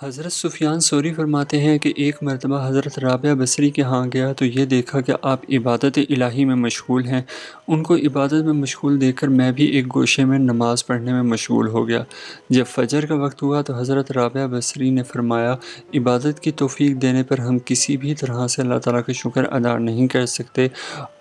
حضرت سفیان ثوری فرماتے ہیں کہ ایک مرتبہ حضرت رابعہ بصری کے ہاں گیا تو یہ دیکھا کہ آپ عبادت الہی میں مشغول ہیں۔ ان کو عبادت میں مشغول دیکھ کر میں بھی ایک گوشے میں نماز پڑھنے میں مشغول ہو گیا۔ جب فجر کا وقت ہوا تو حضرت رابعہ بصری نے فرمایا، عبادت کی توفیق دینے پر ہم کسی بھی طرح سے اللہ تعالیٰ کا شکر ادا نہیں کر سکتے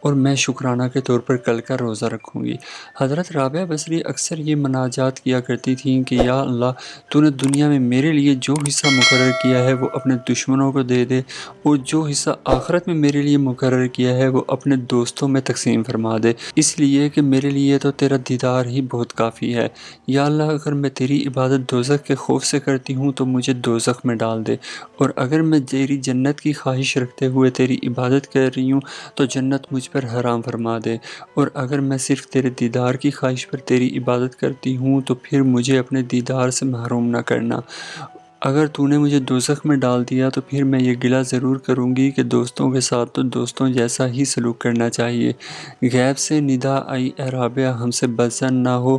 اور میں شکرانہ کے طور پر کل کا روزہ رکھوں گی۔ حضرت رابعہ بصری اکثر یہ مناجات کیا کرتی تھیں کہ یا اللہ، تو نے دنیا میں میرے لیے جو حصہ مقرر کیا ہے وہ اپنے دشمنوں کو دے دے، اور جو حصہ آخرت میں میرے لیے مقرر کیا ہے وہ اپنے دوستوں میں تقسیم فرما دے، اس لیے کہ میرے لیے تو تیرا دیدار ہی بہت کافی ہے۔ یا اللہ، اگر میں تیری عبادت دوزخ کے خوف سے کرتی ہوں تو مجھے دوزخ میں ڈال دے، اور اگر میں تیری جنت کی خواہش رکھتے ہوئے تیری عبادت کر رہی ہوں تو جنت مجھ پر حرام فرما دے، اور اگر میں صرف تیرے دیدار کی خواہش پر تیری عبادت کرتی ہوں تو پھر مجھے اپنے دیدار سے محروم نہ کرنا۔ اگر تو نے مجھے دوزخ میں ڈال دیا تو پھر میں یہ گلہ ضرور کروں گی کہ دوستوں کے ساتھ تو دوستوں جیسا ہی سلوک کرنا چاہیے۔ غیب سے ندا آئی، اے رابعہ ہم سے بدظن نہ ہو،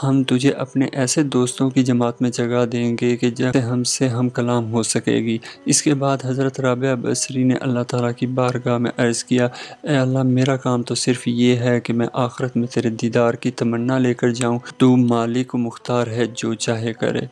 ہم تجھے اپنے ایسے دوستوں کی جماعت میں جگہ دیں گے کہ جب سے ہم سے ہم کلام ہو سکے گی۔ اس کے بعد حضرت رابعہ بصری نے اللہ تعالیٰ کی بارگاہ میں عرض کیا، اے اللہ، میرا کام تو صرف یہ ہے کہ میں آخرت میں تیرے دیدار کی تمنا لے کر جاؤں، تو مالک و مختار ہے، جو چاہے کرے۔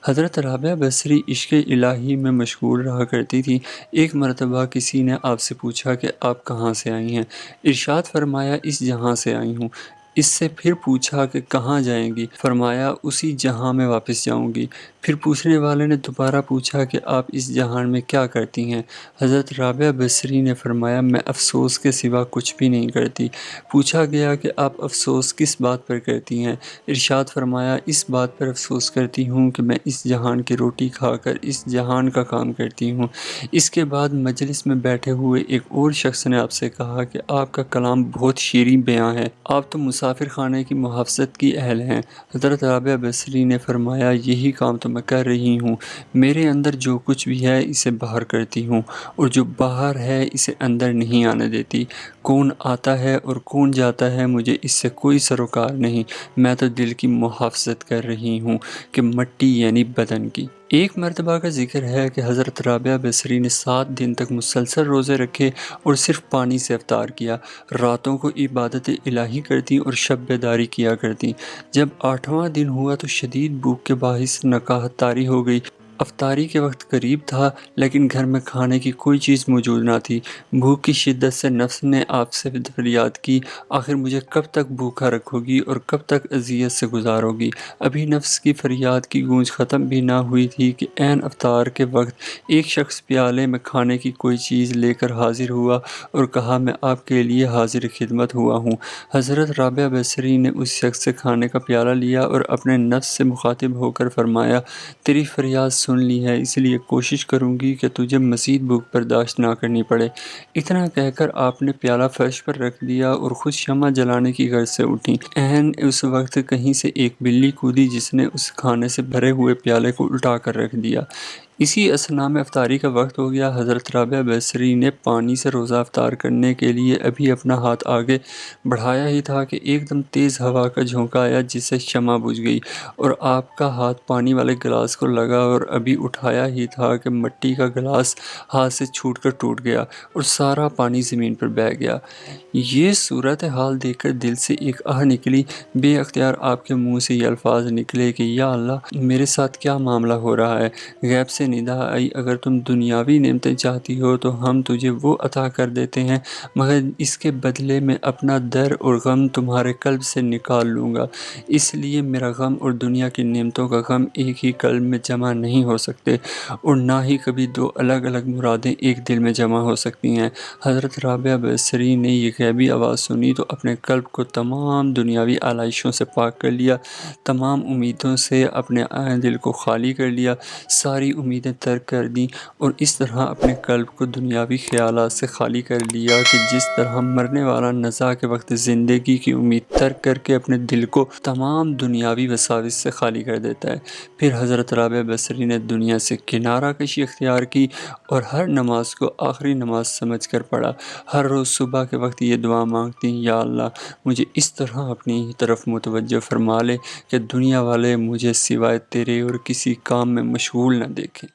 حضرت رابعہ بصری عشق الہی میں مشغول رہا کرتی تھی۔ ایک مرتبہ کسی نے آپ سے پوچھا کہ آپ کہاں سے آئی ہیں؟ ارشاد فرمایا، اس جہاں سے آئی ہوں۔ اس سے پھر پوچھا کہ کہاں جائیں گی؟ فرمایا، اسی جہاں میں واپس جاؤں گی۔ پھر پوچھنے والے نے دوبارہ پوچھا کہ آپ اس جہان میں کیا کرتی ہیں؟ حضرت رابعہ بصری نے فرمایا، میں افسوس کے سوا کچھ بھی نہیں کرتی۔ پوچھا گیا کہ آپ افسوس کس بات پر کرتی ہیں؟ ارشاد فرمایا، اس بات پر افسوس کرتی ہوں کہ میں اس جہان کی روٹی کھا کر اس جہان کا کام کرتی ہوں۔ اس کے بعد مجلس میں بیٹھے ہوئے ایک اور شخص نے آپ سے کہا کہ آپ کا کلام بہت شیریں بیاں ہے، آپ تو مسافر خانے کی محافظت کی اہل ہیں۔ حضرت رابعہ بصری نے فرمایا، یہی کام تو میں کر رہی ہوں۔ میرے اندر جو کچھ بھی ہے اسے باہر کرتی ہوں، اور جو باہر ہے اسے اندر نہیں آنے دیتی۔ کون آتا ہے اور کون جاتا ہے مجھے اس سے کوئی سروکار نہیں، میں تو دل کی محافظت کر رہی ہوں کہ مٹی یعنی بدن کی۔ ایک مرتبہ کا ذکر ہے کہ حضرت رابعہ بصری نے 7 دن تک مسلسل روزے رکھے اور صرف پانی سے افطار کیا۔ راتوں کو عبادت الہی کرتی اور شب بیداری کیا کرتی۔ جب 8واں دن ہوا تو شدید بھوک کے باعث نکاہت طاری ہو گئی۔ افطاری کے وقت قریب تھا لیکن گھر میں کھانے کی کوئی چیز موجود نہ تھی۔ بھوک کی شدت سے نفس نے آپ سے فریاد کی، آخر مجھے کب تک بھوکا رکھو گی اور کب تک اذیت سے گزارو گی؟ ابھی نفس کی فریاد کی گونج ختم بھی نہ ہوئی تھی کہ عین افطار کے وقت ایک شخص پیالے میں کھانے کی کوئی چیز لے کر حاضر ہوا اور کہا، میں آپ کے لیے حاضر خدمت ہوا ہوں۔ حضرت رابعہ بصری نے اس شخص سے کھانے کا پیالہ لیا اور اپنے نفس سے مخاطب ہو کر فرمایا، تیری فریاد سن لی ہے، اس لیے کوشش کروں گی کہ تجھے مزید بھوک برداشت نہ کرنی پڑے۔ اتنا کہہ کر آپ نے پیالہ فرش پر رکھ دیا اور خود شمع جلانے کی غرض سے اٹھیں۔ عین اس وقت کہیں سے ایک بلی کودی جس نے اس کھانے سے بھرے ہوئے پیالے کو الٹا کر رکھ دیا۔ اسی اثناء میں افطاری کا وقت ہو گیا۔ حضرت رابعہ بصری نے پانی سے روزہ افطار کرنے کے لیے ابھی اپنا ہاتھ آگے بڑھایا ہی تھا کہ ایک دم تیز ہوا کا جھونکا آیا جس سے شمع بجھ گئی، اور آپ کا ہاتھ پانی والے گلاس کو لگا اور ابھی اٹھایا ہی تھا کہ مٹی کا گلاس ہاتھ سے چھوٹ کر ٹوٹ گیا اور سارا پانی زمین پر بہہ گیا۔ یہ صورتحال دیکھ کر دل سے ایک آہ نکلی۔ بے اختیار آپ کے منہ سے یہ الفاظ نکلے کہ یا اللہ، میرے ساتھ کیا معاملہ ہو رہا ہے؟ غیب سے ندا آئی، اگر تم دنیاوی نعمتیں چاہتی ہو تو ہم تجھے وہ عطا کر دیتے ہیں، مگر اس کے بدلے میں اپنا در اور غم تمہارے قلب سے نکال لوں گا۔ اس لیے میرا غم اور دنیا کی نعمتوں کا غم ایک ہی قلب میں جمع نہیں ہو سکتے، اور نہ ہی کبھی دو الگ الگ مرادیں ایک دل میں جمع ہو سکتی ہیں۔ حضرت رابعہ بصری نے یہ غیبی آواز سنی تو اپنے قلب کو تمام دنیاوی آلائشوں سے پاک کر لیا، تمام امیدوں سے اپنے دل کو خالی کر لیا، ساری امیدیں ترک کر دیں، اور اس طرح اپنے قلب کو دنیاوی خیالات سے خالی کر لیا کہ جس طرح مرنے والا نزا کے وقت زندگی کی امید ترک کر کے اپنے دل کو تمام دنیاوی وساوس سے خالی کر دیتا ہے۔ پھر حضرت رابعہ بصری نے دنیا سے کنارہ کشی اختیار کی اور ہر نماز کو آخری نماز سمجھ کر پڑھا۔ ہر روز صبح کے وقت یہ دعا مانگتی، یا اللہ، مجھے اس طرح اپنی طرف متوجہ فرما لے کہ دنیا والے مجھے سوائے تیرے اور کسی کام میں مشغول نہ دیکھیں۔